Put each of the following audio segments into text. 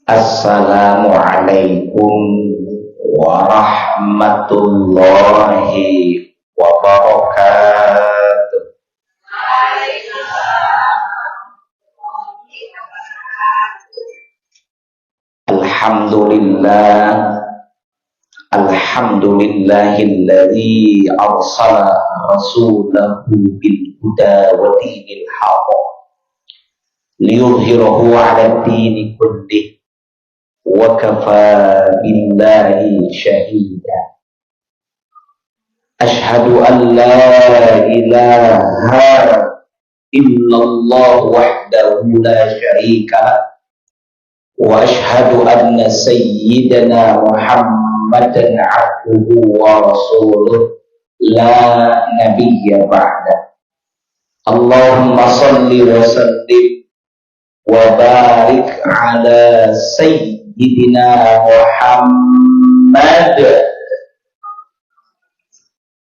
Assalamualaikum warahmatullahi wabarakatuh. Alhamdulillahilladzi arsala rasulahu bil huda wa dinil haqq liyudhhirahu 'ala ad-dini kullih wa kafaa billahi shahida. Ashhadu an la ilaha illallah wahdahu la syarika lah wa ashhadu anna sayyidana Muhammadan abduhu wa rasuluh la nabiyya ba'da. Allahumma salli wa sallim wa barik ala sayyidina Muhammad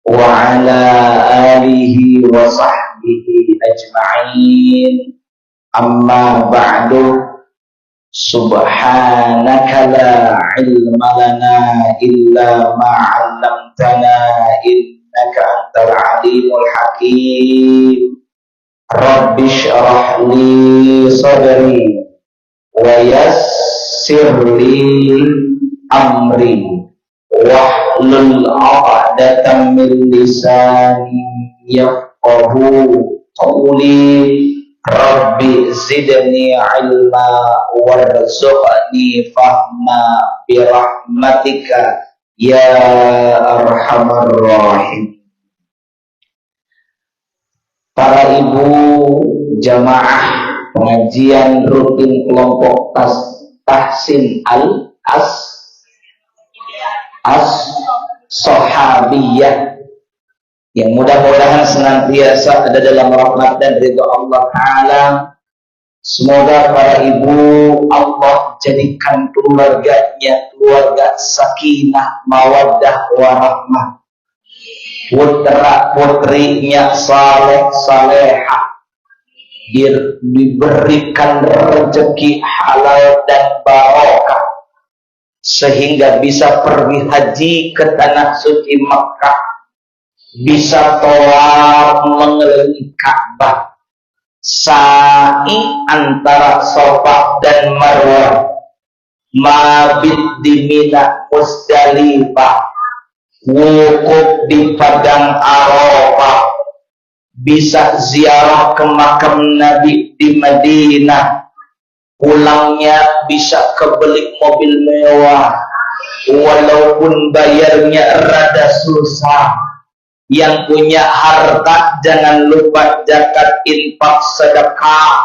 wa ala alihi wa sahbihi ajma'in. Amma ba'du. Subhanaka la ilma lana illa ma 'allamtana innaka antal alimul hakim. Rabbi shrah li sadri wa yassir li amri wahlul 'uqdatam min lisani yafqahu qawli. Rabbi zidni ilma warzuqni fahma birahmatika ya arhamar rahim. Para ibu jamaah pengajian rutin kelompok tahsin as-sahabiyah yang mudah-mudahan senantiasa ada dalam rahmat dan ridha Allah Ta'ala. Semoga para ibu Allah jadikan keluarganya keluarga sakinah, mawaddah, warahmah, putra putrinya saleh salehah, diberikan rezeki halal dan barokah sehingga bisa pergi haji ke tanah suci Makkah, bisa tawaf mengelilingi Ka'bah, sa'i antara Safa dan Marwah, mabit di Mina Musdalifah, wukuf di Padang Arafah, bisa ziarah ke makam Nabi di Madinah, pulangnya bisa kebeli mobil mewah walaupun bayarnya rada susah. Yang punya harta jangan lupa zakat, infak, sedekah.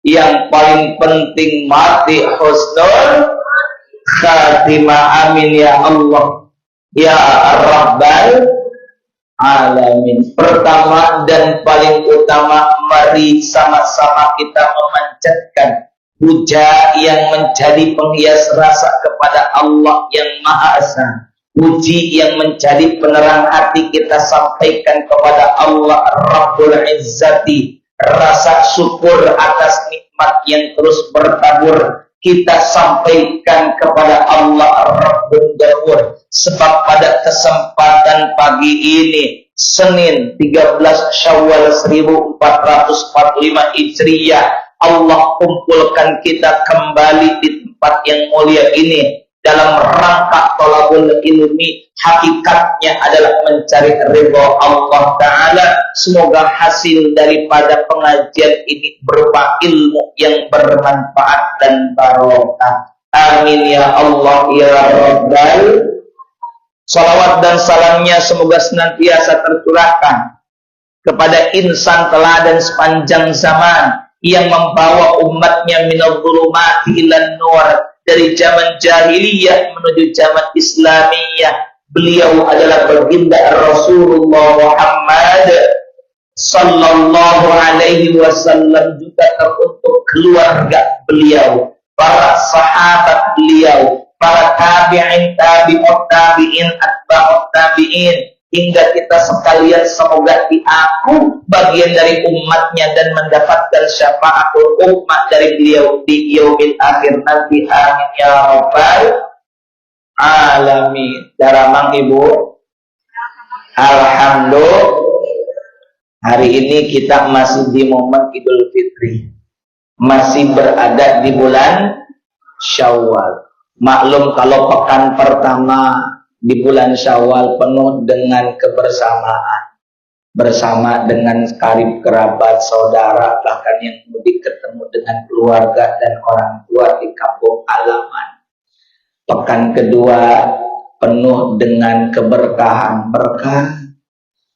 Yang paling penting mati husnul khatimah. Amin ya Allah ya Rabbal alamin. Pertama dan paling utama, mari sama-sama kita memanjatkan puja yang menjadi penghias rasa kepada Allah yang Maha Esa. Puji yang menjadi penerang hati kita sampaikan kepada Allah Rabbul Izzati. Rasa syukur atas nikmat yang terus bertabur kita sampaikan kepada Allah Rabbul Ghafur. Sebab pada kesempatan pagi ini, Senin 13 Syawal 1445 Hijriah, Allah kumpulkan kita kembali di tempat yang mulia ini dalam rangka thalabul ilmi. Hakikatnya adalah mencari ridha Allah Ta'ala. Semoga hasil daripada pengajian ini berupa ilmu yang bermanfaat dan barokah. Amin ya Allah ya Rabbal. Salawat dan salamnya semoga senantiasa tercurahkan kepada insan teladan sepanjang zaman yang membawa umatnya minadh dhulumati ilan nur, dari zaman jahiliyah menuju zaman Islamiyah. Beliau adalah baginda Rasulullah Muhammad sallallahu alaihi wasallam, juga teruntuk keluarga beliau, para sahabat beliau, para tabi'in, tabi'ut tabi'in, atba'ut tabi'in, hingga kita sekalian semoga diaku bagian dari umatnya dan mendapatkan syafaatul umat dari beliau di yaumil akhir nanti. Amin ya rabbal alamin. Daramang Ibu, alhamdulillah hari ini kita masih di momen Idul Fitri, masih berada di bulan Syawal. Maklum kalau pekan pertama di bulan Syawal penuh dengan kebersamaan, bersama dengan karib kerabat, saudara, bahkan yang mudik ketemu dengan keluarga dan orang tua di kampung halaman. Pekan kedua penuh dengan keberkahan, berkah.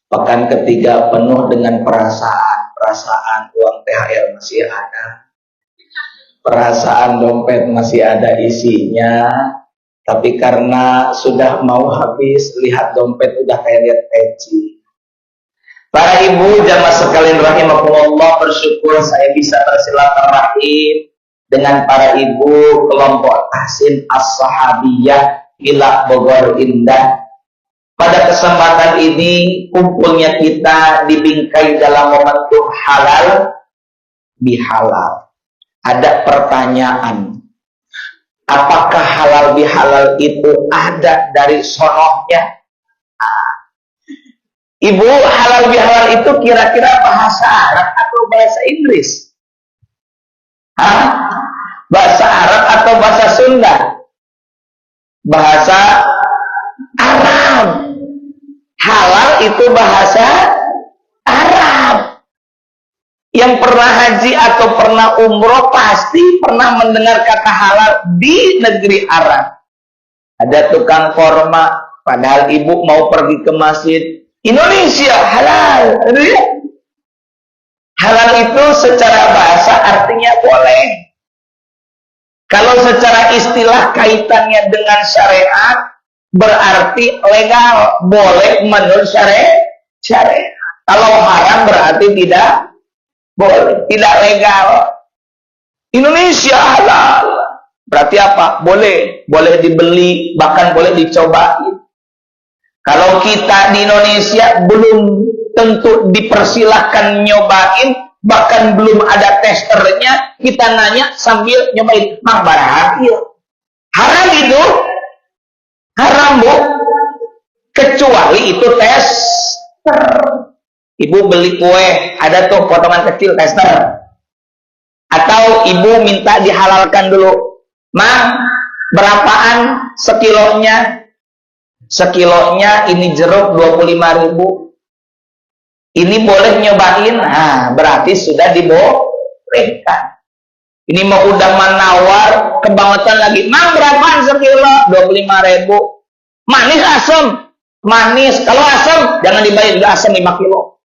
Pekan ketiga penuh dengan perasaan uang THR masih ada, perasaan dompet masih ada isinya, tapi karena sudah mau habis, lihat dompet udah kayak lihat peci. Para ibu jamaah sekalian rahimakumullah, bersyukur saya bisa bersilaturahim dengan para ibu kelompok tahsin as-sahabiyah ila Bogor Indah. Pada kesempatan ini kumpulnya kita dibingkai dalam momentum halal bihalal. Ada pertanyaan, apakah halal bihalal itu ada dari sonohnya? Ibu, halal bihalal itu kira-kira bahasa Arab atau bahasa Inggris? Bahasa Arab atau bahasa Sunda? Bahasa Arab. Halal itu bahasa Arab. Yang pernah haji atau pernah umroh pasti pernah mendengar kata halal di negeri Arab. Ada tukang korma, padahal ibu mau pergi ke masjid, Indonesia halal. Halal itu secara bahasa artinya boleh. Kalau secara istilah kaitannya dengan syariat, berarti legal, boleh menurut syariat. Kalau haram berarti tidak boleh, tidak legal. Indonesia halal berarti apa? Boleh dibeli, bahkan boleh dicobain. Kalau kita di Indonesia belum tentu dipersilahkan nyobain, bahkan belum ada testernya, kita nanya sambil nyobain, mang barang haram itu. Haram, Bu, kecuali itu tester. Ibu beli kue, ada tuh potongan kecil tester. Atau ibu minta dihalalkan dulu, mang berapaan sekilonya? Sekilonya ini jeruk 25.000. Ini boleh nyobain, berarti sudah dibolehkan. Ini mau udah menawar, kebangetan lagi. Mang berapaan sekilo? 25.000. Manis asam? Manis. Kalau asam, jangan dibayar. Udah asam 5 kilo.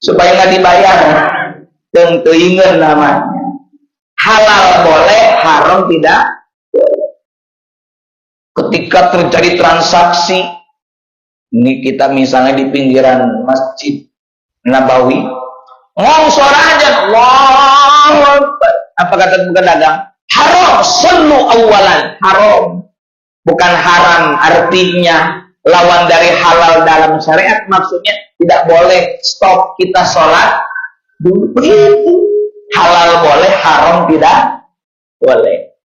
Supaya nggak dibayar. Tentu ingat namanya. Halal boleh, haram tidak. Ketika terjadi transaksi, ini kita misalnya di pinggiran Masjid Nabawi, ngongsor aja, Allah. Apa kata pedagang? Haram, sallu awalan. Haram. Bukan haram, artinya lawan dari halal dalam syariat. Maksudnya tidak boleh stop kita sholat dulu. Halal boleh, haram tidak boleh.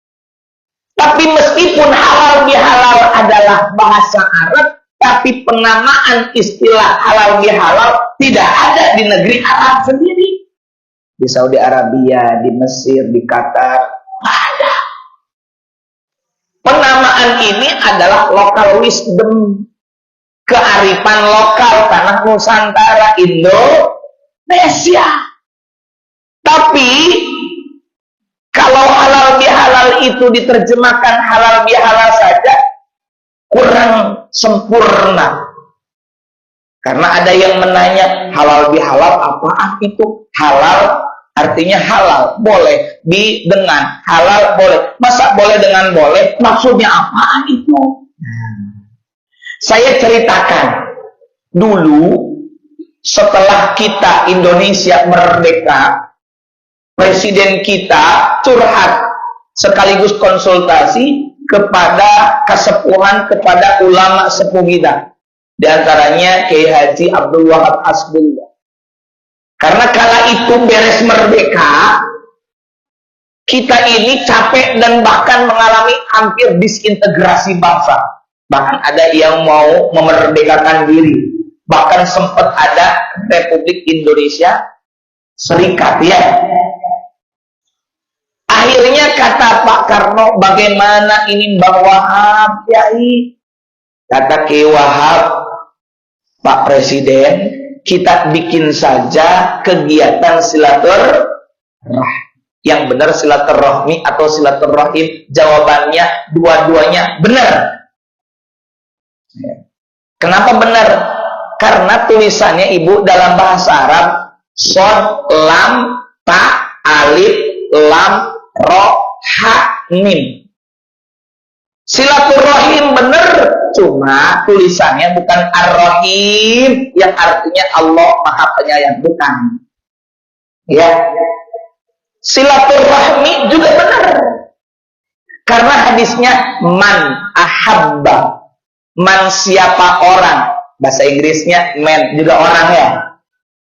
Tapi meskipun halal bihalal adalah bahasa Arab, tapi penamaan istilah halal bihalal tidak ada di negeri Arab sendiri. Di Saudi Arabia, di Mesir, di Qatar, ada. Penamaan ini adalah local wisdom, kearifan lokal tanah Nusantara, Indonesia. Tapi kalau halal bihalal itu diterjemahkan halal bihalal saja, kurang sempurna. Karena ada yang menanya, halal bihalal apaan itu? Halal artinya halal, boleh dengan halal boleh. Masa boleh dengan boleh? Maksudnya apaan itu? Saya ceritakan dulu setelah kita Indonesia merdeka, presiden kita curhat sekaligus konsultasi kepada kesepuhan, kepada ulama sepuh kita. Di antaranya Kiai Haji Abdul Wahab Hasbullah. Karena kala itu beres merdeka, kita ini capek dan bahkan mengalami hampir disintegrasi bangsa. Bahkan ada yang mau memerdekakan diri. Bahkan sempat ada Republik Indonesia Serikat ya. Akhirnya kata Pak Karno, bagaimana ini Mbak Wahab, Kiai? Kata Kiai Wahab, Pak Presiden, kita bikin saja kegiatan silaturahmi. Yang benar silaturahmi atau silaturahim? Jawabannya dua-duanya benar. Kenapa benar? Karena tulisannya Ibu dalam bahasa Arab, shod, lam, ta, alif, lam, ro, ha, mim. Silaturahim benar, cuma tulisannya bukan ar-rahim yang artinya Allah Maha Penyayang, bukan. Ya. Silaturahmi juga benar. Karena hadisnya man ahabba. Man siapa orang. Bahasa Inggrisnya man juga orang ya.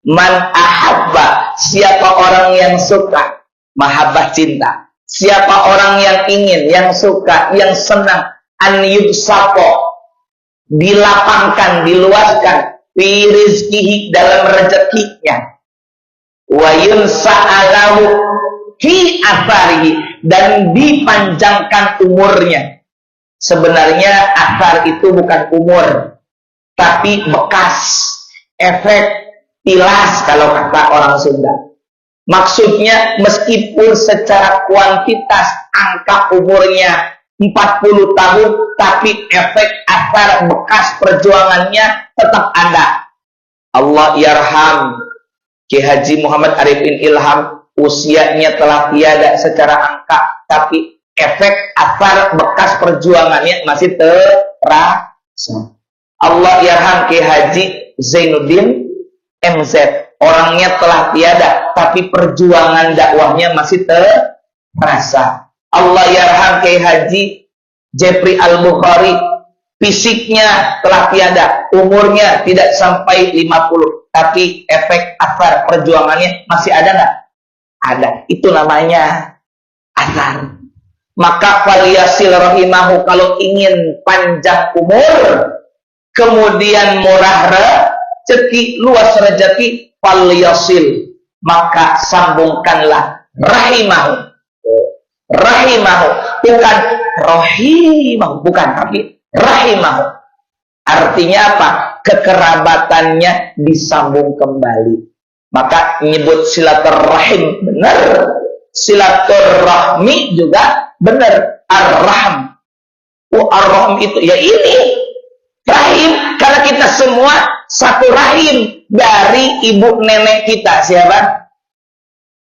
Man ahabba, siapa orang yang suka. Mahabbah cinta. Siapa orang yang ingin, yang suka, yang senang, an yubsapo, dilapangkan, diluaskan, fi rizkihi, dalam rezekinya, wa yunsa'alahu fi afarihi, dan dipanjangkan umurnya. Sebenarnya athar itu bukan umur, tapi bekas, efek, tilas kalau kata orang Sunda. Maksudnya meskipun secara kuantitas angka umurnya 40 tahun, tapi efek asar bekas perjuangannya tetap ada. Allah yarham Ki Haji Muhammad Arifin Ilham, usianya telah tiada secara angka, tapi efek asar bekas perjuangannya masih terasa. Allah yarham Ki Haji Zainuddin MZ, orangnya telah tiada, tapi perjuangan dakwahnya masih terasa. Allah yarham Kiai Haji Jeffrey Al-Bukhari, fisiknya telah tiada, umurnya tidak sampai 50, tapi efek asar perjuangannya masih ada nggak? Ada. Itu namanya asar. Maka faliyasil rahimahu, kalau ingin panjang umur, kemudian murah rezeki, luas rezeki, falyasil, maka sambungkanlah rahimahu. Rahimahu, bukan rahimahu, bukan, tapi rahimahu. Artinya apa? Kekerabatannya disambung kembali. Maka nyebut silaturahim benar, silaturahmi juga benar. Ar-Rahm. Ar-Rahm itu ya ini rahim, karena kita semua satu rahim dari ibu nenek kita. Siapa?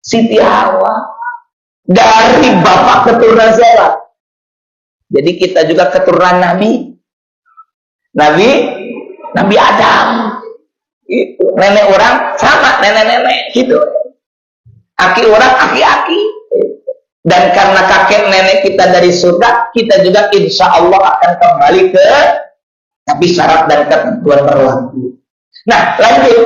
Siti Hawa. Dari bapak keturunan siapa? Jadi kita juga keturunan Nabi Adam. Itu nenek orang sama nenek-nenek gitu. Aki orang aki-aki. Dan karena kakek nenek kita dari surga, kita juga insya Allah akan kembali ke, tapi syarat dan ketentuan berlaku. Nah, lanjut.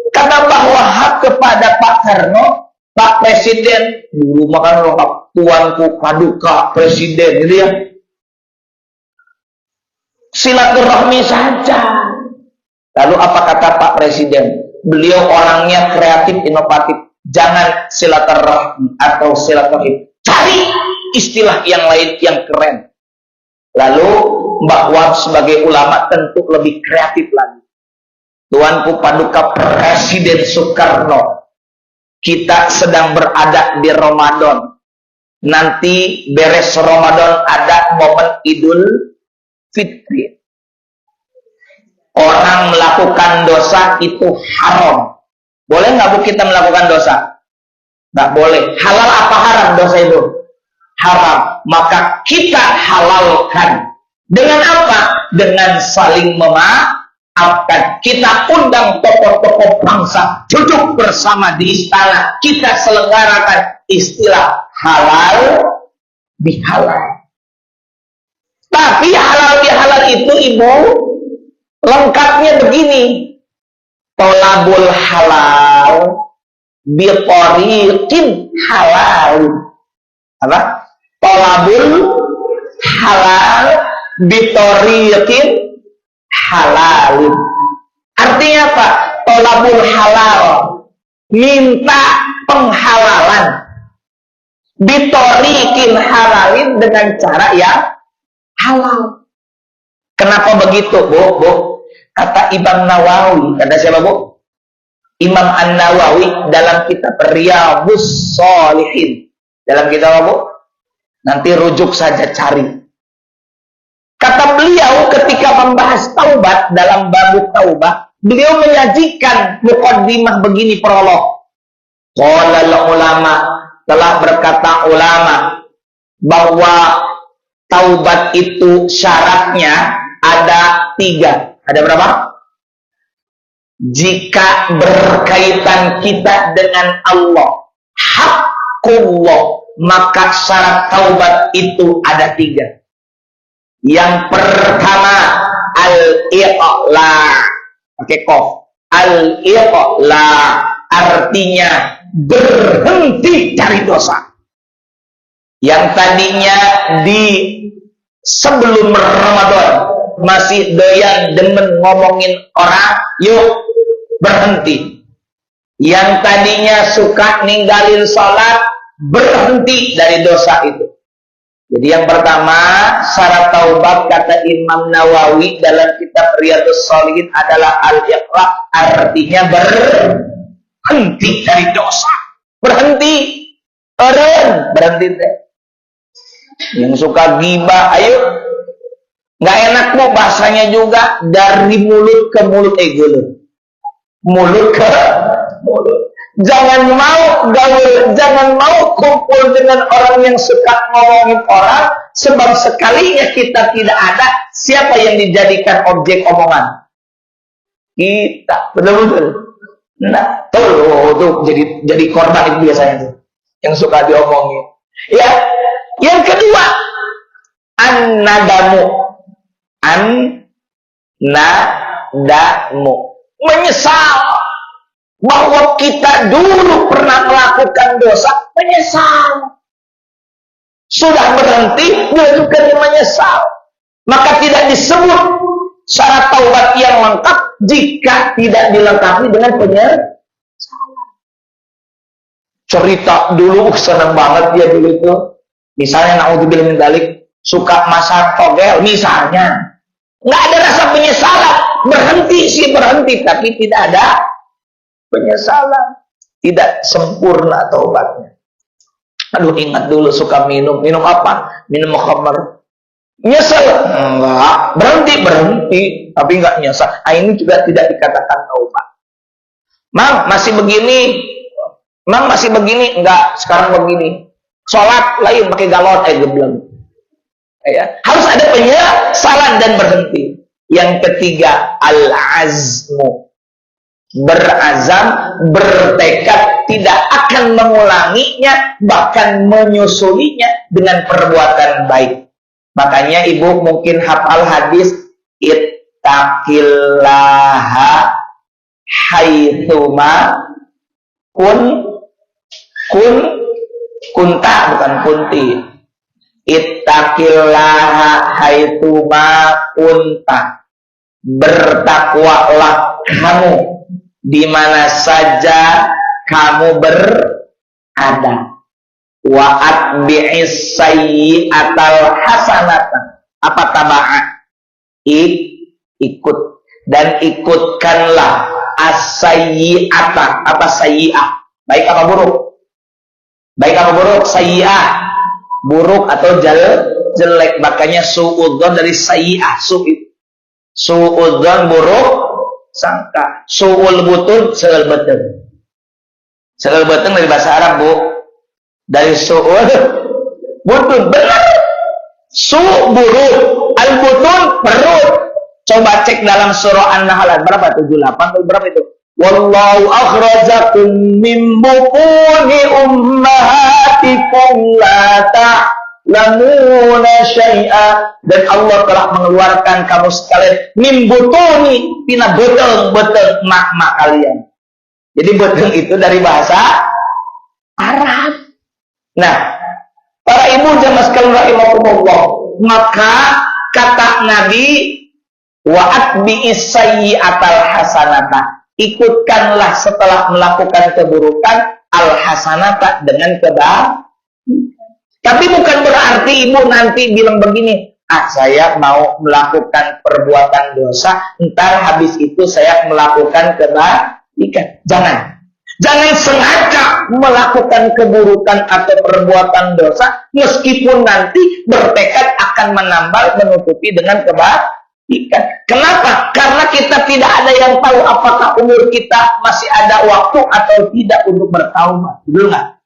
Kata bahwa hak kepada Pak Karno, Pak Presiden, dulu makan lengkap, tuanku paduka presiden, gitu ya. Silaturahmi saja. Lalu apa kata Pak Presiden? Beliau orangnya kreatif, inovatif. Jangan silaturahmi atau silaturahim. Cari istilah yang lain yang keren. Lalu Mbak Wahab sebagai ulama tentu lebih kreatif lagi. Tuanku paduka Presiden Soekarno, kita sedang berada di Ramadan. Nanti beres Ramadan ada momen Idul Fitri. Orang melakukan dosa itu haram. Boleh nggak Bu kita melakukan dosa? Nggak boleh. Halal apa haram dosa itu? Haram. Maka kita halalkan. Dengan apa? Dengan saling memaafkan. Kita undang tokoh-tokoh bangsa duduk bersama di istana. Kita selenggarakan istilah halal bihalal. Tapi halal bihalal itu Ibu Lengkapnya begini. Tolabul halal bitoriqin halal. Apa? Tolabul halal bitoriqin halal. Artinya apa? Tolabul halal, minta penghalalan, bitoriqin halalin, dengan cara yang halal. Kenapa begitu, Bu? Kata Imam Nawawi, kata siapa, Bu? Imam An-Nawawi dalam kitab Riyadhus Shalihin. Dalam kitab apa, Bu? Nanti rujuk saja, cari. Kata beliau ketika membahas taubat dalam bab taubah, beliau menyajikan muqaddimah begini, prolog. Qala ulama, telah berkata ulama bahwa taubat itu syaratnya ada 3. Ada berapa? Jika berkaitan kita dengan Allah, haqqullah, maka syarat taubat itu ada 3. Yang pertama, al-iqla', pakai qaf. Al-iqla' artinya berhenti cari dosa. Yang tadinya di sebelum Ramadan masih doyan demen ngomongin orang, yuk berhenti. Yang tadinya suka ninggalin sholat, berhenti dari dosa itu. Jadi yang pertama, syarat taubat kata Imam Nawawi dalam kitab Riyadhus Shalihin adalah al-iqla', artinya berhenti dari dosa. Berhenti. Berhenti deh. Yang suka ghibah, ayo. Nggak enak, Bu, bahasanya juga dari mulut ke mulut, mulut ke mulut. Jangan mau gaul, jangan mau kumpul dengan orang yang suka ngomongin orang, sebab sekalinya kita tidak ada, siapa yang dijadikan objek omongan? Kita, betul-betul. Nah, tuh jadi korban itu biasanya tuh, yang suka diomongin. Ya, yang kedua, an-nadamu, menyesal bahwa kita dulu pernah melakukan dosa, menyesal. Sudah berhenti, dia juga menyesal. Maka tidak disebut syarat taubat yang lengkap jika tidak dilengkapi dengan penyesalan. Cerita dulu senang banget dia dulu itu. Misalnya naudzubillah min dzalik, suka masak togel misalnya. Nggak ada rasa penyesalan, berhenti, tapi tidak ada penyesalan, tidak sempurna taubatnya. Aduh, ingat dulu suka minum apa? Minum khamar. Nyesel? Enggak. Berhenti, tapi enggak nyesel. Ini juga tidak dikatakan taubat. Mang, masih begini? Enggak, sekarang begini. Sholat lain pakai galon, gebleng. Ya, harus ada penyesalan dan berhenti. Yang ketiga, al-azmu, berazam, bertekad tidak akan mengulanginya, bahkan menyusulinya dengan perbuatan baik. Makanya ibu mungkin hafal hadis ittaqillaha haitsuma kunta, bukan kunti. Ittaqillaha haitsuma kunta, bertakwalah kamu di mana saja kamu berada. Wa atbi'is sayyi'atal hasanata, apa taba'a? Ikut, dan ikutkanlah as-sayyi'ata, apa sayyi'ah? Baik apa buruk? Sayyi'ah, buruk atau jelek. Makanya su'udzon dari sayyi'ah, su'udzon buruk sangka. Su'ul butun, selal beteng dari bahasa Arab, Bu. Dari su'ul butun, benar. Su' buruk, al butun perut. Coba cek dalam surah An-Nahl berapa? 78 atau berapa itu? Wallahu akhrajakum min butuni ummahatikum la ta'lamuna syai'a, dan Allah telah mengeluarkan kamu sekalian min butuni tina beteng-beteng mak-mak kalian. Jadi beteng itu dari bahasa Arab. Nah, para ibu jamaah sekalian rahimakumullah, maka kata Nabi, wa atbi'is sayyi'atal hasanata, ikutkanlah setelah melakukan keburukan al hasanata dengan kebaikan. Tapi bukan berarti ibu nanti bilang begini, saya mau melakukan perbuatan dosa, entar habis itu saya melakukan kebaikan. Jangan sengaja melakukan keburukan atau perbuatan dosa, meskipun nanti bertekad akan menambal menutupi dengan kebaikan. Kenapa? Karena kita tidak ada yang tahu apakah umur kita masih ada waktu atau tidak untuk bertaubat. Betul nggak?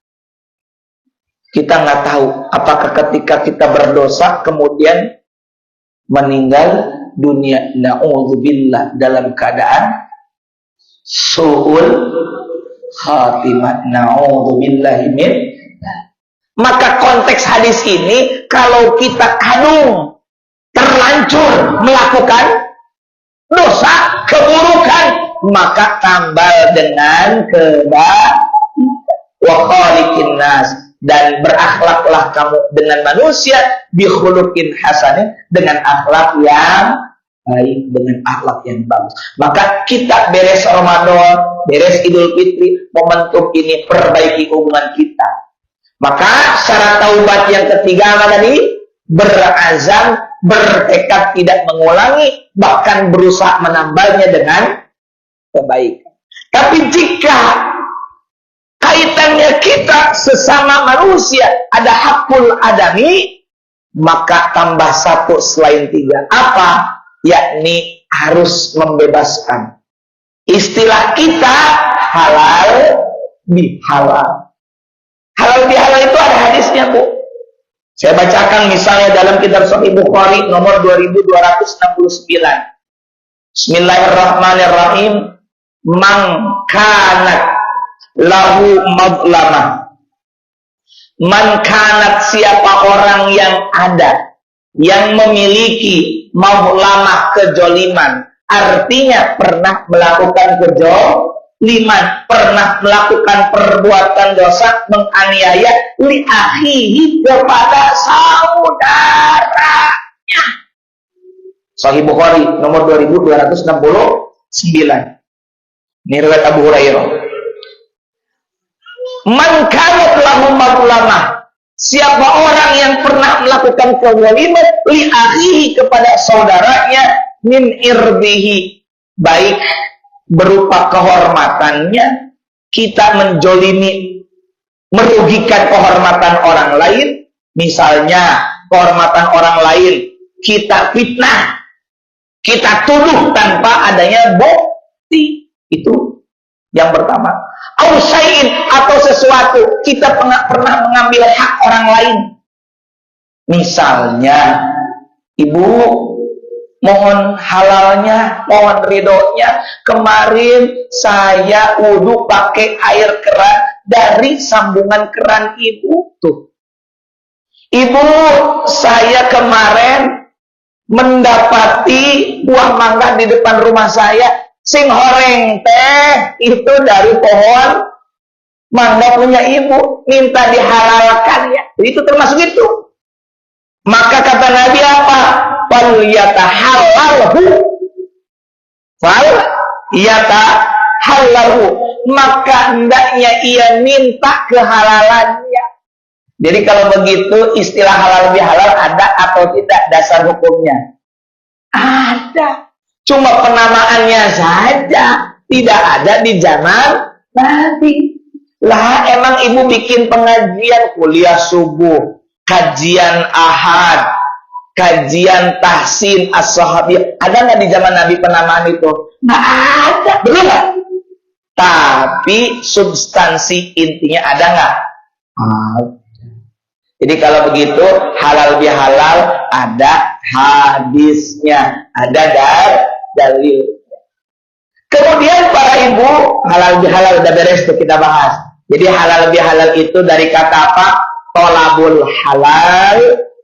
Kita nggak tahu apakah ketika kita berdosa kemudian meninggal dunia, na'udzubillah, dalam keadaan su'ul khatimah, na'udzubillah min. Maka konteks hadis ini, kalau kita kadung terlanjur melakukan dosa, keburukan, maka tambal dengan kebaikan. Wa khaliqin nas, dan berakhlaklah kamu dengan manusia bi khuluqin hasanin, dengan akhlak yang baik, dengan akhlak yang bagus. Maka kita beres Ramadan, beres Idul Fitri, momentum ini perbaiki hubungan kita. Maka syarat taubat yang ketiga apa tadi? Berazam, bertekad tidak mengulangi, bahkan berusaha menambalnya dengan kebaikan. Tapi jika kaitannya kita sesama manusia ada hakul adami, maka tambah satu selain tiga. Apa? Yakni harus membebaskan. Istilah kita halal bihalal. Halal bihalal itu ada hadisnya, Bu. Saya bacakan misalnya dalam kitab Sahih Bukhari nomor 2269. Bismillahirrahmanirrahim. Man kanat lahu madlamah, man kanat, siapa orang yang ada, yang memiliki madlamah, kejoliman, artinya pernah melakukan kejoliman, pernah melakukan perbuatan dosa, menganiaya li akhihi, kepada saudaranya. Sahih Bukhari nomor 2269. Ini riwayat Abu Hurairah. Man kanat lahu madlamah, siapa orang yang pernah melakukan kezaliman li akhihi, kepada saudaranya, min irbihi, baik berupa kehormatannya, kita menjolimi, merugikan kehormatan orang lain, misalnya kehormatan orang lain kita fitnah, kita tuduh tanpa adanya bukti, itu yang pertama. Ausain, atau sesuatu, kita pernah mengambil hak orang lain. Misalnya, ibu mohon halalnya, mohon ridhonya, kemarin saya wudu pakai air keran dari sambungan keran ibu. Tuh, ibu, saya kemarin mendapati buah mangga di depan rumah saya, sing horeng teh itu dari pohon mangga punya ibu, minta dihalalkan ya. Itu termasuk itu. Maka kata Nabi apa? Fal yatahallalhu. Fal yatahallalhu. Maka hendaknya ia minta kehalalannya. Jadi kalau begitu istilah halal bihalal ada atau tidak dasar hukumnya? Ada. Cuma penamaannya saja tidak ada di zaman Nabi. Lah emang ibu bikin pengajian kuliah subuh, kajian ahad, kajian tahsin as-sahabi, ada nggak di zaman Nabi penamaan itu? Nggak ada, belum nggak? Tapi substansi intinya ada nggak? Jadi kalau begitu halal bihalal ada hadisnya, ada dalil. Kemudian para ibu, halal bihalal udah beres tuh kita bahas. Jadi halal bihalal itu dari kata apa? tolabul halal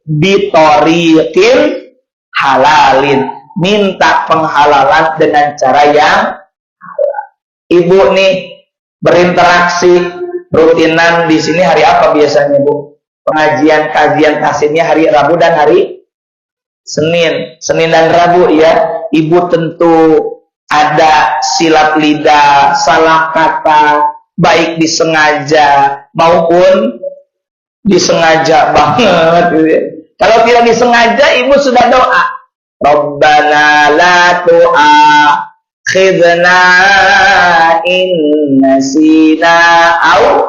bitoriqin halalin. Minta penghalalan dengan cara yang halal. Ibu nih berinteraksi rutinan di sini hari apa biasanya, Bu? Pengajian kajian tahsinnya hari Rabu dan hari Senin dan Rabu ya. Ibu tentu ada silap lidah, salah kata, baik disengaja maupun disengaja banget gitu ya. Kalau tidak disengaja, ibu sudah doa, Rabbana la tu'akhidna in nasina au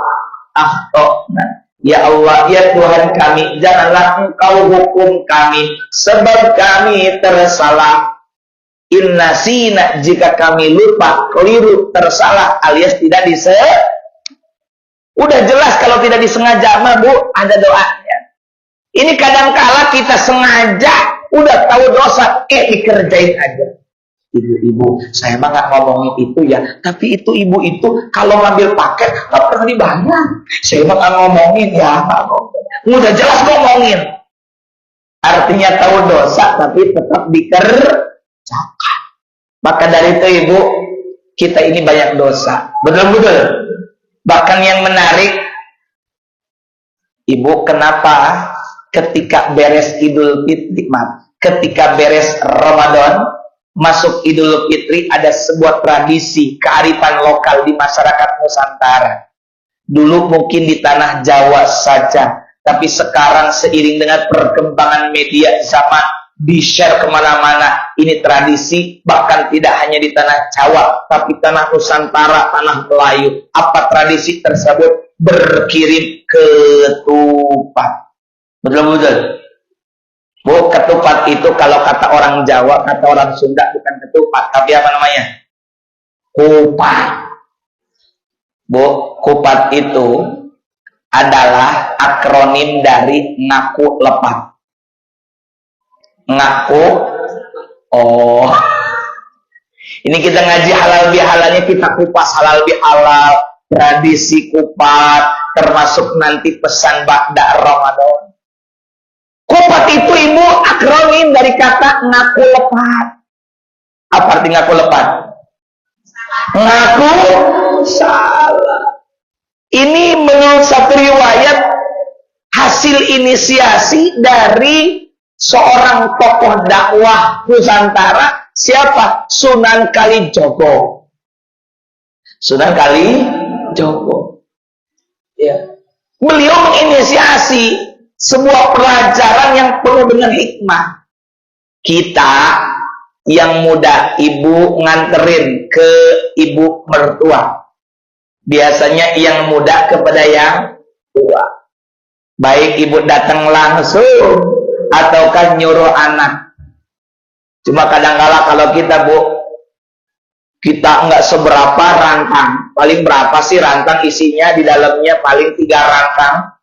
akhtana. Ya Allah, ya Tuhan kami, janganlah Engkau hukum kami sebab kami tersalah. In nasina, jika kami lupa, keliru, tersalah alias tidak udah jelas kalau tidak disengaja mah, Bu, ada doanya. Ini kadang-kala kita sengaja udah tahu dosa, dikerjain aja. Ibu-ibu, saya mah nggak ngomongin itu ya, tapi itu ibu itu kalau ngambil paket nggak pernah dibayar. Saya mah nggak ngomongin ya, udah jelas ngomongin. Artinya tahu dosa tapi tetap dikerjakan. Maka dari itu ibu, kita ini banyak dosa, betul-betul. Bahkan yang menarik, ibu, kenapa ketika beres Idul Fitri, ketika beres Ramadan, masuk Idul Fitri, ada sebuah tradisi kearifan lokal di masyarakat Nusantara. Dulu mungkin di tanah Jawa saja, tapi sekarang seiring dengan perkembangan media zaman, di-share kemana-mana. Ini tradisi, bahkan tidak hanya di tanah Jawa, tapi tanah Nusantara, tanah Melayu. Apa tradisi tersebut? Berkirim ketupat. Betul-betul. Bu, ketupat itu kalau kata orang Jawa, kata orang Sunda, bukan ketupat, tapi apa namanya? Kupat. Bu, kupat itu adalah akronim dari ngaku lepat. Ngaku, ini kita ngaji halal bihalalnya, kita kupas halal bihalal, tradisi kupat, termasuk nanti pesan ba'da Ramadan. Kupat itu ibu akronim dari kata ngaku lepat. Apa arti ngaku lepat? Ngaku salah. Ini menurut satu riwayat hasil inisiasi dari seorang tokoh dakwah Nusantara. Siapa? Sunan Kalijogo. Sunan Kalijogo. Ya. Beliau menginisiasi sebuah pelajaran yang penuh dengan hikmah. Kita yang muda, ibu nganterin ke ibu mertua. Biasanya yang muda kepada yang tua. Baik ibu datang langsung ataukah nyuruh anak. Cuma kadang-kala kalau kita, Bu, kita enggak seberapa rantang. Paling berapa sih rantang isinya? Di dalamnya paling 3 rantang.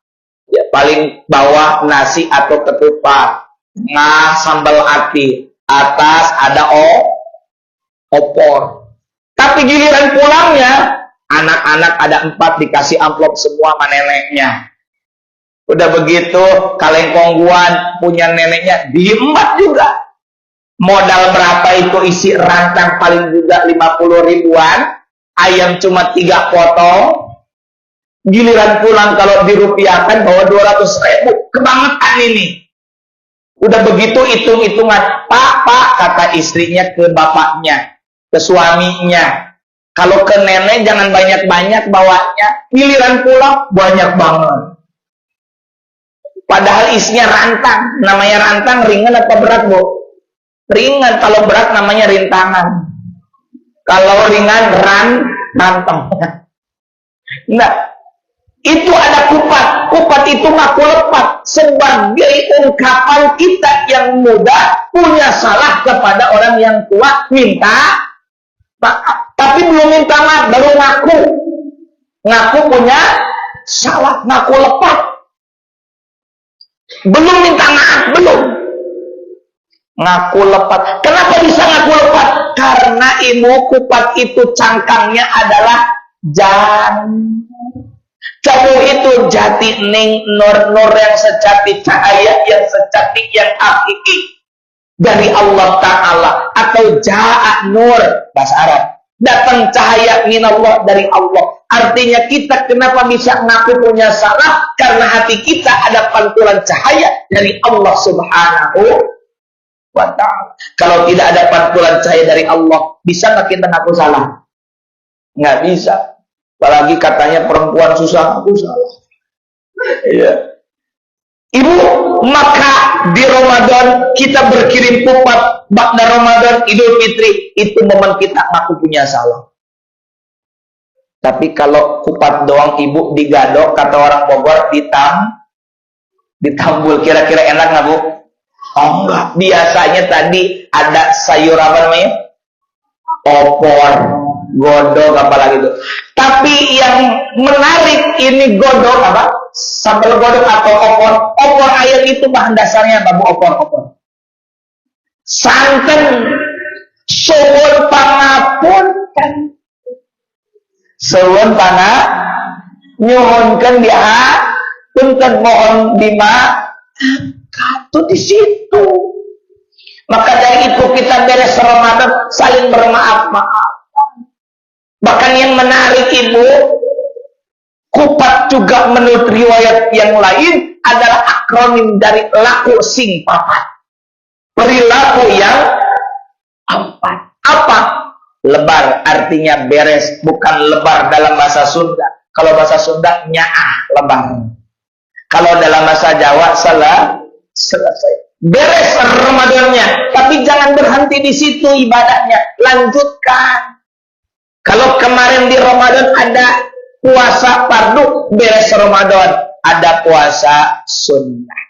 Ya, paling bawah nasi atau ketupat. Tengah sambal ati. Atas ada opor. Tapi giliran pulangnya, anak-anak ada 4 dikasih amplop semua sama neneknya. Udah begitu, kalengkongguan punya neneknya diembat juga. Modal berapa itu isi rantang paling juga 50 ribuan. Ayam cuma 3 potong. Giliran pulang kalau dirupiahkan bawa 200 ribu. Kebangetan ini. Udah begitu hitung-hitungan. Pak, kata istrinya ke bapaknya, ke suaminya. Kalau ke nenek jangan banyak-banyak bawanya. Giliran pulang banyak banget. Padahal isinya rantang. Namanya rantang ringan apa berat, Bu? Ringan. Kalau berat namanya rintangan. Kalau ringan rantang. Nah, itu ada kupat. Kupat itu ngaku lepat sebagai ungkapan kita yang muda punya salah kepada orang yang tua, minta maaf. Tapi belum minta maaf, baru ngaku. Ngaku punya salah, ngaku lepat. Belum minta maaf, belum. Ngaku lepat. Kenapa bisa ngaku lepat? Karena ibu kupat itu cangkangnya adalah janur. Kamu itu jati ning nur yang sejati, cahaya yang sejati, yang hakiki dari Allah Ta'ala. Atau ja'a nur, bahasa Arab, datang cahaya minallah, dari Allah. Artinya kita kenapa bisa ngaku punya salah? Karena hati kita ada pantulan cahaya dari Allah Subhanahu wa Ta'ala. Kalau tidak ada pantulan cahaya dari Allah, bisa nggak kita ngaku salah? Nggak bisa. Apalagi katanya perempuan susah ngaku salah. Iya. Ibu, maka di Ramadan kita berkirim kupat, ba'da Ramadan, Idul Fitri, itu momen kita ngaku punya salah. Tapi kalau kupat doang ibu digadok, kata orang Bogor, ditambul, kira-kira enak nggak, Bu? Oh enggak. Biasanya tadi ada sayur apa namanya? Opor, godok, apalagi itu. Tapi yang menarik ini godok apa? Sambal godok atau opor. Opor ayam itu bahan dasarnya apa, Bu? Opor. Santen, suwun pangapunten. Suwun pana nyuhunkeun dia, punten mohon dimaafkan di situ. Maka dari itu kita beres Ramadan saling bermaaf-maafan. Bahkan yang menarik ibu, kupat juga menurut riwayat yang lain adalah akronim dari laku sing papat. Perilaku yang empat. Apa? Lebar artinya beres, bukan lebar dalam bahasa Sunda. Kalau bahasa Sunda nyaah, lebar. Kalau dalam bahasa Jawa selesai. Beres Ramadannya, tapi jangan berhenti di situ ibadahnya, lanjutkan. Kalau kemarin di Ramadan ada puasa fardu, beres Ramadan ada puasa sunnah.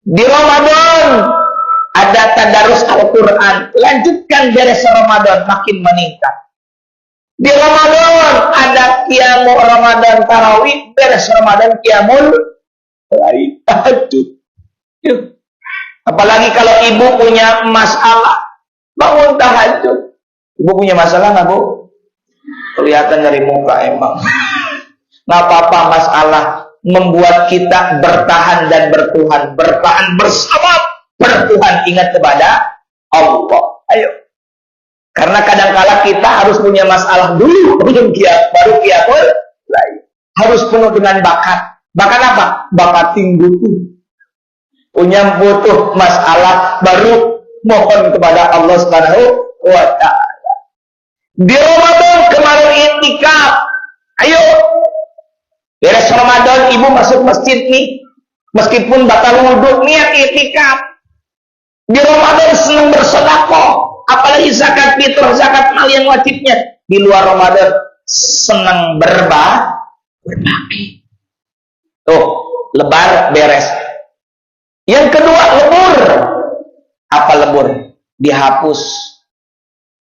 Di Ramadan ada tadarus Al-Quran, lanjutkan beres Ramadan, makin meningkat. Di Ramadan ada qiyamul Ramadan tarawih, beres Ramadan qiyamul lail tahajud. Apalagi kalau ibu punya masalah bangun tahajud. Ibu punya masalah nggak, Bu? Kelihatan dari muka emang. Nggak apa-apa, masalah membuat kita bertahan dan bertuhan, bertahan bersama bertuhan, ingat kepada Allah. Ayo. Karena kadang-kala kita harus punya masalah dulu, baru qiyamul lail. Harus penuh dengan bakat. Bakat apa? Bakat tinggi. Punya butuh masalah baru mohon kepada Allah Subhanahu wa Ta'ala. Di Ramadan kemarin i'tikaf. Ayo. Beres Ramadan ibu masuk masjid nih. Meskipun batal wudhu, niat i'tikaf. Di Ramadan senang bersedekah. Apalagi zakat fitrah, zakat mal yang wajibnya. Di luar Ramadan senang berbagi. Tuh, lebar beres. Yang kedua, lebur. Apa lebur? Dihapus.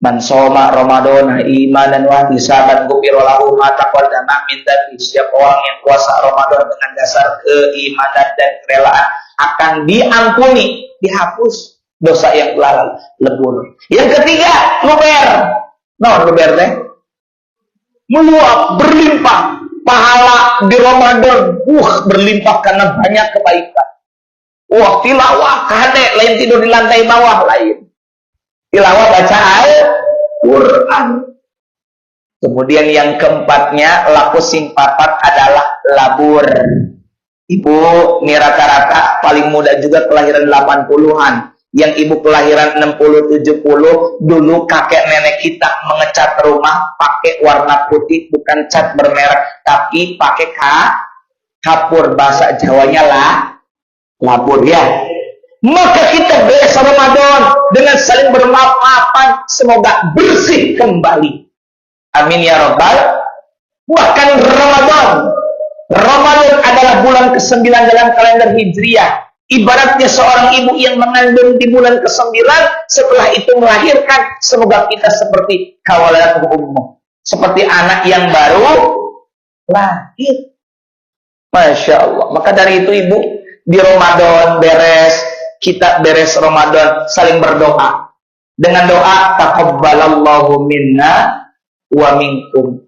Man shoma Ramadan imanan wa ihtisaban ghufira lahu ma taqaddama min dhanbi. Setiap orang yang puasa Ramadan dengan dasar keimanan dan kerelaan akan diampuni, dihapus dosa yang telah lalu. Lebur. Yang ketiga, luber. Luber teh meluap, berlimpah. Pahala di Ramadan berlimpah karena banyak kebaikan. Tilawah kade, lain tidur di lantai bawah, lain tilawah baca Al-Quran. Kemudian yang keempatnya, laku sing papat adalah labur. Ibu ini rata-rata paling muda juga kelahiran 80-an. Yang ibu kelahiran 60-70, dulu kakek nenek kita mengecat rumah pakai warna putih, bukan cat bermerek, tapi pakai kapur, bahasa Jawanya labur ya. Maka kita beres Ramadan dengan saling bermaaf-maafan, semoga bersih kembali. Amin ya Rabbal. Bahkan Ramadan adalah bulan ke-9 dalam kalender Hijriah. Ibaratnya seorang ibu yang mengandung di bulan ke-9, setelah itu melahirkan, semoga kita seperti kawalatul ummuh, seperti anak yang baru lahir. Masya Allah. Maka dari itu ibu, di Ramadan kita beres Ramadan saling berdoa dengan doa taqabbalallahu minna wa minkum,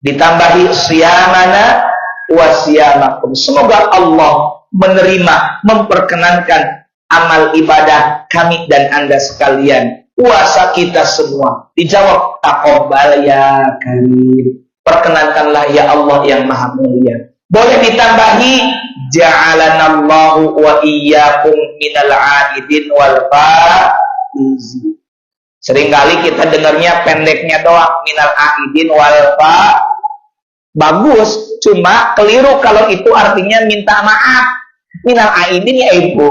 ditambahi siyamana wa siyamakum. Semoga Allah menerima, memperkenankan amal ibadah kami dan Anda sekalian. Puasa kita semua. Dijawab, taqabbal ya karim. Perkenankanlah ya Allah yang maha mulia. Boleh ditambahi, ja'alanallahu wa iyyakum minal aidin wal faizin. Seringkali kita dengarnya pendeknya doang, minal aidin wal fa. Bagus, cuma keliru kalau itu artinya minta maaf. Minal aidin ya ibu.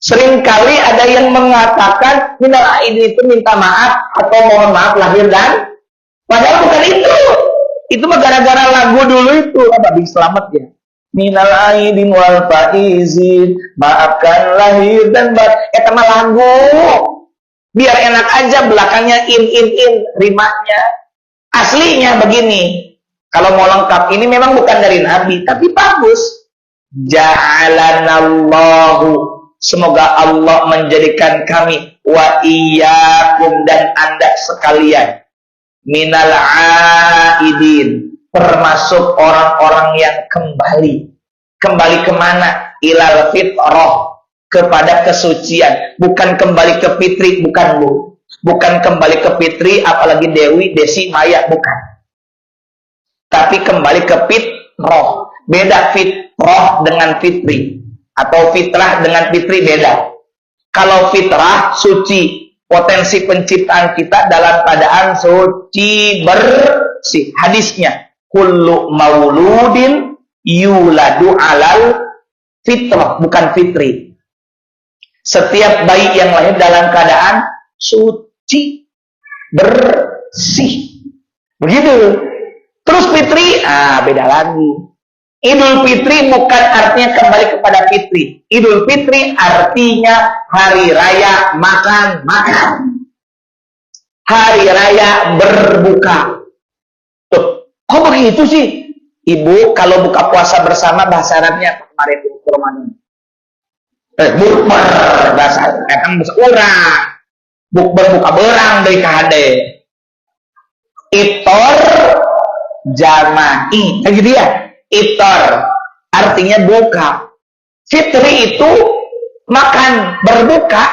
Seringkali ada yang mengatakan minal aidin itu minta maaf atau mohon maaf lahir dan padahal bukan itu. Itu mah gara-gara lagu dulu itu. Babi selamat ya. Minal aidin wal faizin, maafkan lahir dan batin. Eta mah lagu. Biar enak aja belakangnya in rimanya. Aslinya begini. Kalau mau lengkap ini memang bukan dari Nabi, tapi bagus. Ja'alanallahu, semoga Allah menjadikan kami wa iyyakum dan Anda sekalian minal aidin, termasuk orang-orang yang kembali kemana? Ilal fitrah, kepada kesucian. Bukan kembali ke fitri, bukan Bu. Bukan kembali ke fitri, apalagi Dewi, Desi, Maya, bukan. Tapi kembali ke fitrah. Beda fitrah dengan fitri. Atau fitrah dengan fitri beda. Kalau fitrah, suci. Potensi penciptaan kita dalam keadaan suci, bersih. Hadisnya, kullu mauludin yuladu alal fitrah, bukan fitri. Setiap bayi yang lahir dalam keadaan suci, bersih. Begitu. Terus fitri, beda lagi. Idul Fitri bukan artinya kembali kepada fitri. Idul Fitri artinya hari raya makan. Hari raya berbuka. Tuh, kok begitu sih? Ibu, kalau buka puasa bersama bahasa Arabnya kemarin di Ramadan. Bukber, bahasa kan urang. Bukber buka berang dari KHD. Itor jama'i. Gitu ya? Itor artinya buka. Fitri itu makan, berbuka.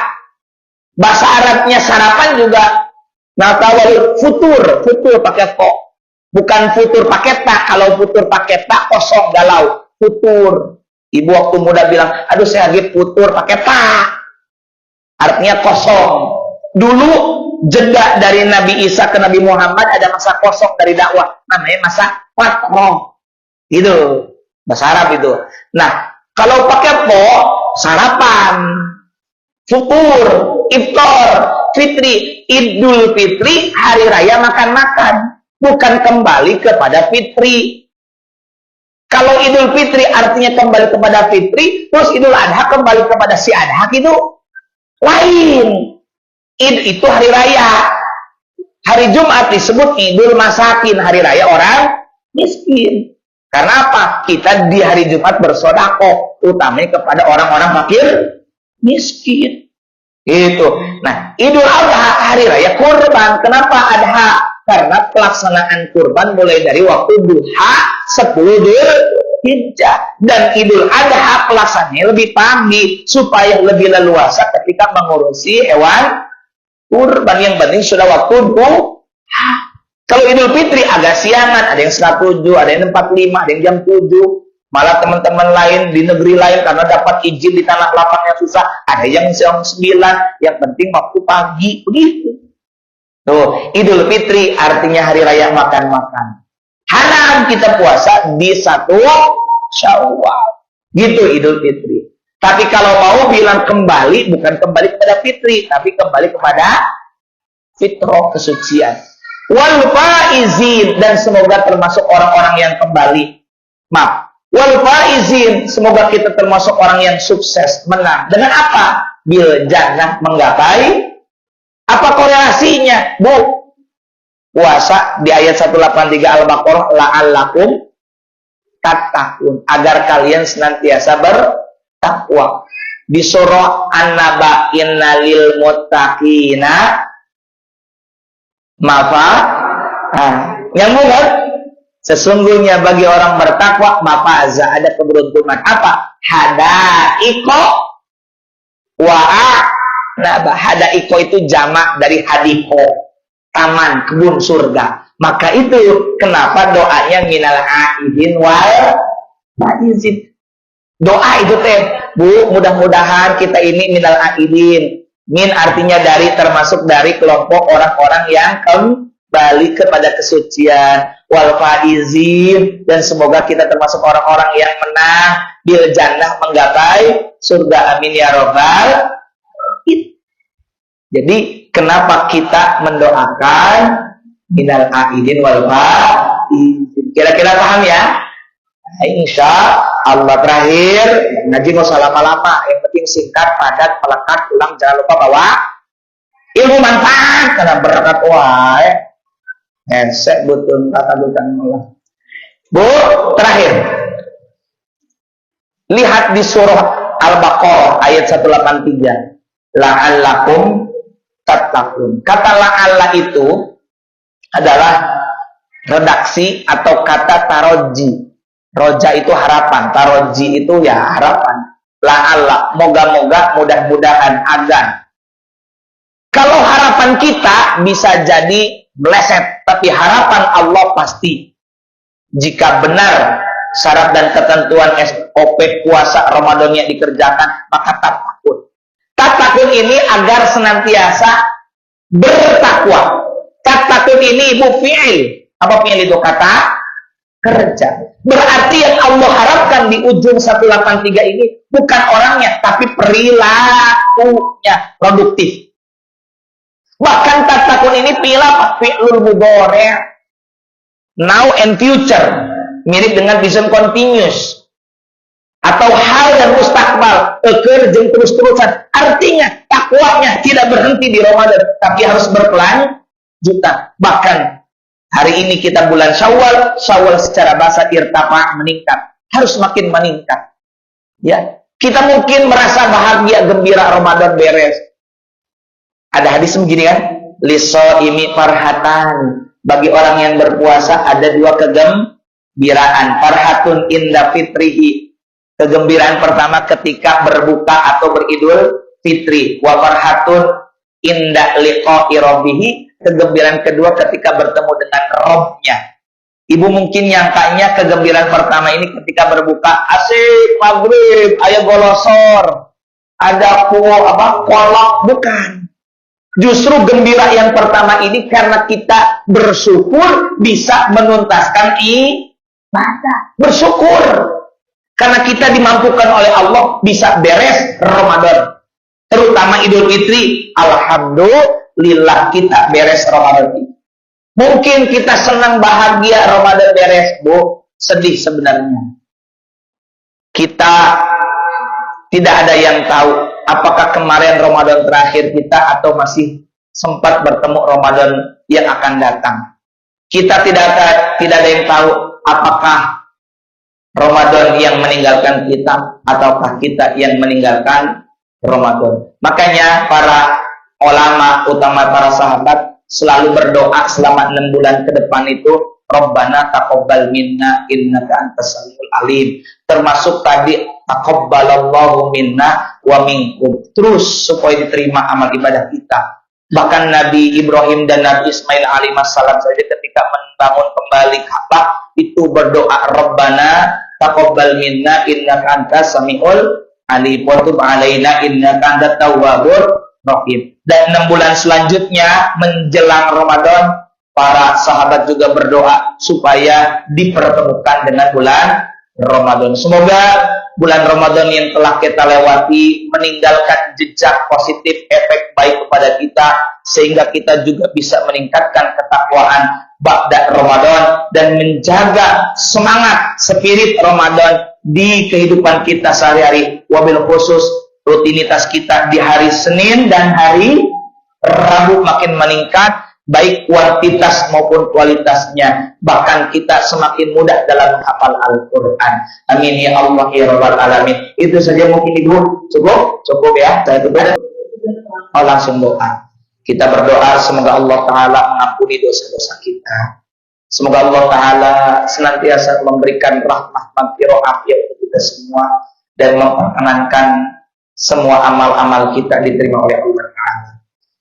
Bahasa Arabnya sarapan juga natawal futur pakai kok. Bukan futur pakai tak. Kalau futur pakai tak kosong galau. Futur. Ibu waktu muda bilang, aduh saya lagi futur pakai tak. Artinya kosong. Dulu jeda dari Nabi Isa ke Nabi Muhammad ada masa kosong dari dakwah. Namanya masa fatrah. Itu bahasa Arab itu. Nah, kalau pakai po, sarapan, futur, iftar, fitri, Idul Fitri, hari raya makan-makan, bukan kembali kepada fitri. Kalau Idul Fitri artinya kembali kepada fitri, terus Idul Adha kembali kepada si Adha itu lain. Id itu hari raya. Hari Jumat disebut Idul Masakin, hari raya orang miskin. Karena apa? Kita di hari Jumat bersedekah, utamanya kepada orang-orang fakir, miskin. Itu. Nah, Idul Adha hari raya kurban. Kenapa Adha? Karena pelaksanaan kurban mulai dari waktu duha 10 Dzulhijjah, dan Idul Adha pelaksanaannya lebih pagi supaya lebih leluasa ketika mengurusi hewan kurban. Yang penting sudah waktu duha. Kalau Idul Fitri agak siangan, ada yang setengah 7, ada yang 45, ada yang jam 7. Malah teman-teman lain di negeri lain karena dapat izin di tanah lapang yang susah, ada yang jam 9, yang penting waktu pagi, begitu. Tuh, Idul Fitri artinya hari raya makan-makan. Haram kita puasa di 1 Syawal. Gitu Idul Fitri. Tapi kalau mau bilang kembali, bukan kembali kepada fitri, tapi kembali kepada fitrah, kesucian. Wal faizin, dan semoga termasuk orang-orang yang kembali. Maaf. Wal faizin, semoga kita termasuk orang yang sukses, menang. Dengan apa? Bil jannah, menggapai. Apa korelasinya? Bu, puasa di ayat 183 Al-Baqarah, la'allakum tattaqun, agar kalian senantiasa bertakwa. Di surah An-Naba, innalil muttaqina nyambung kan? Sesungguhnya bagi orang bertakwa mafaza, ada keberuntungan. Apa? Hadaiko wa'a. Nah, hadaiko itu jamak dari hadiko, taman, kebun surga. Maka itu kenapa doanya minal aidin wal faizin. Doa itu teh, Bu, mudah-mudahan kita ini minal aidin. Min artinya dari, termasuk dari kelompok orang-orang yang kembali kepada kesucian, wal faizin, dan semoga kita termasuk orang-orang yang menang bil jannah, menggapai surga, amin ya robbal. Jadi kenapa kita mendoakan minal aidin wal faizin? Kira-kira paham ya? Nah, insya Allah. Terakhir, ngaji nggak usah lama-lama, yang penting singkat, padat, melekat, ulang, jangan lupa bawa ilmu manfaat karena berkat wae. Hesek betul kata bukan Allah. Bu, terakhir. Lihat di surah Al-Baqarah ayat 183. La'allakum tattaqun. Kata la'alla itu adalah redaksi atau kata taroji. Roja itu harapan, taroji itu ya harapan. La'alla, moga-moga, mudah-mudahan, agar. Kalau harapan kita bisa jadi meleset, tapi harapan Allah pasti. Jika benar syarat dan ketentuan SOP puasa Ramadan yang dikerjakan, maka tatakun. Tatakun ini agar senantiasa bertakwa. Tatakun ini ibu fi'il. Apa fi'il itu? Kata kerja. Berarti yang Allah harapkan di ujung 183 ini bukan orangnya, tapi perilakunya produktif. Bahkan tatakun ini fi'lul mudhari', now and future, mirip dengan present continuous atau hal dan mustakbal, eker jeung terus-terusan. Artinya takwanya tidak berhenti di Ramadan, tapi harus berkelanjutan. Bahkan hari ini kita bulan Syawal, Syawal secara bahasa irtafa, meningkat, harus makin meningkat. Ya, kita mungkin merasa bahagia, gembira, Ramadan beres. Ada hadis begini kan, lisoimi farhatan. Bagi orang yang berpuasa ada dua kegembiraan. Farhatun inda fitrihi. Kegembiraan pertama ketika berbuka atau beridul fitri. Wa farhatun inda liqa'i rabbihi. Kegembiraan kedua ketika bertemu dengan Rabb-nya. Ibu mungkin nyangkanya kegembiraan pertama ini ketika berbuka, asik maghrib, aya golosor, ada kolak, bukan. Justru gembira yang pertama ini karena kita bersyukur bisa menuntaskan ibadah. Bersyukur karena kita dimampukan oleh Allah bisa beres Ramadan. Terutama Idul Fitri, alhamdulillah kita beres Ramadan ini. Mungkin kita senang bahagia Ramadan beres, Bu, sedih sebenarnya. Kita tidak ada yang tahu apakah kemarin Ramadan terakhir kita atau masih sempat bertemu Ramadan yang akan datang. Kita tidak ada yang tahu apakah Ramadan yang meninggalkan kita ataukah kita yang meninggalkan Ramadan. Makanya para ulama, utama para sahabat, selalu berdoa selama 6 bulan ke depan itu, Rabbana taqabbal minna innaka antas samiul alim. Termasuk tadi taqabbalallahu minna wa minkum. Terus supaya diterima amal ibadah kita. Bahkan Nabi Ibrahim dan Nabi Ismail alaihissalam saja ketika membangun kembali Ka'bah itu berdoa, Rabbana taqabbal minna innaka antas samiul alim wa tub alaina innaka antat tawwabur rahim. Dan 6 bulan selanjutnya menjelang Ramadan, para sahabat juga berdoa supaya dipertemukan dengan bulan Ramadan. Semoga bulan Ramadan yang telah kita lewati meninggalkan jejak positif, efek baik kepada kita, sehingga kita juga bisa meningkatkan ketakwaan ba'da Ramadan dan menjaga semangat spirit Ramadan di kehidupan kita sehari-hari, wabil khusus rutinitas kita di hari Senin dan hari Rabu makin meningkat, baik kuantitas maupun kualitasnya. Bahkan kita semakin mudah dalam menghafal Al-Quran. Amin ya Allah ya Rabbal Alamin. Itu saja mungkin Ibu. Cukup ya. Saya tutup. Langsung doa. Kita berdoa semoga Allah Ta'ala mengampuni dosa-dosa kita. Semoga Allah Ta'ala senantiasa memberikan rahmat maghfirah afiyat untuk kita semua dan memperkenankan semua amal-amal kita diterima oleh Allah Ta'ala.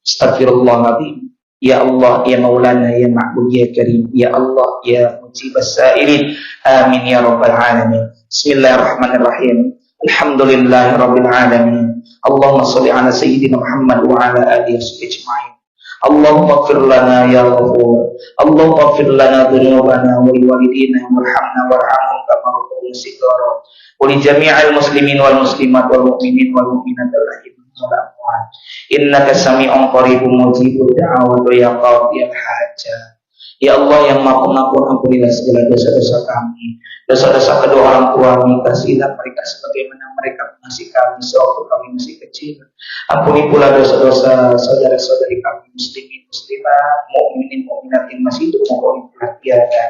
Astagfirullahaladzim. Ya Allah, Ya Maulana, Ya Ma'bud, Ya Karim, Ya Allah, Ya Mujibas Sa'ilin. Amin ya Rabbal Alamin. Bismillahirrahmanirrahim. Alhamdulillahi Rabbil Alamin. Allahumma salli ala Sayyidina Muhammad wa ala alihi wa sahbihi ajma'in. Allahumma ighfir lana ya Ghafur. Allahumma ighfir lana dhunubana wa liwalidina warhamna warhamhum kama rabbayana shighara. Wa li jami'il muslimin wal muslimat wal mu'minin wal mu'minat al-ahyin wal amwat. Innaka sami'un qaribun mujibud da'awati ya qadiyal hajat. Ya Allah yang Maha Pengampun, ampunilah segala dosa-dosa kami, dosa-dosa kedua orang tua kami, kasihilah mereka sebagaimana mereka mengasihi kami sewaktu kami masih kecil. Ampuni pula dosa-dosa saudara-saudari kami muslimin muslimah, mukminin mukminat yang masih hidup maupun telah tiada.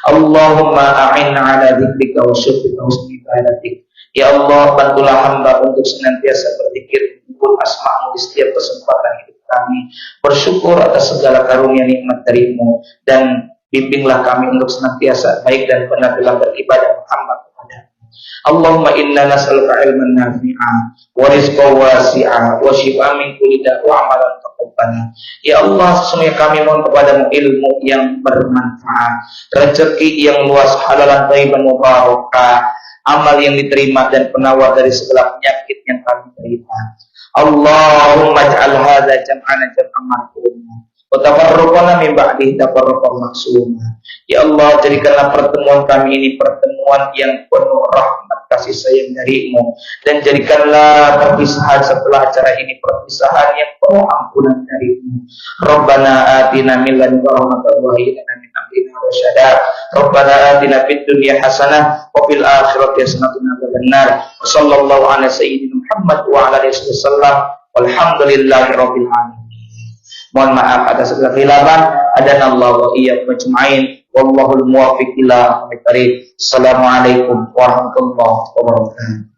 Allahumma a'inna ala dzikrika wa syukrika wa husni ibadatik. Ya Allah, bantulah hamba untuk senantiasa berzikir menyebut asma-Mu di setiap kesempatan hidup kami, bersyukur atas segala karunia nikmat darimu, dan bimbinglah kami untuk senantiasa baik dan benar dalam beribadah Muhammad kepada-Mu. Allahumma inna nas'aluka ilman nafi'a wa rizqan wasi'a wa shifaa min kulli da' wa amalan taqabbala. Ya Allah, sesungguhnya kami mohon kepadamu ilmu yang bermanfaat, rezeki yang luas, halalan thayyiban mubarakah, amal yang diterima dan penawar dari segala penyakit yang kami terima. Allahumma ja'al hadza jam'ana jam'an marhuma wa tafarruqana min ba'dihi tafarruqan maksuma. Ya Allah, jadikanlah pertemuan kami ini pertemuan yang penuh rahmat kasih sayang dari-Mu, dan jadikanlah perpisahan setelah acara ini perpisahan yang penuh ampunan dari-Mu. Rabbana atina min ladunka rahmatan wa hab lana min amrina rasyada. Rabbana atina fid dunya hasanah wa fil akhirati hasanah wa qina adzabannar. Wa sallallahu ala sayyidina Muhammad wa ala alihi wasallam. Walhamdulillahi rabbil alamin. Mohon maaf atas segala khilafan. Adanallahu wa iyyakum ajma'in. Wallahul muwaffiq ila aqwamit thariq. Assalamualaikum warahmatullahi wabarakatuh.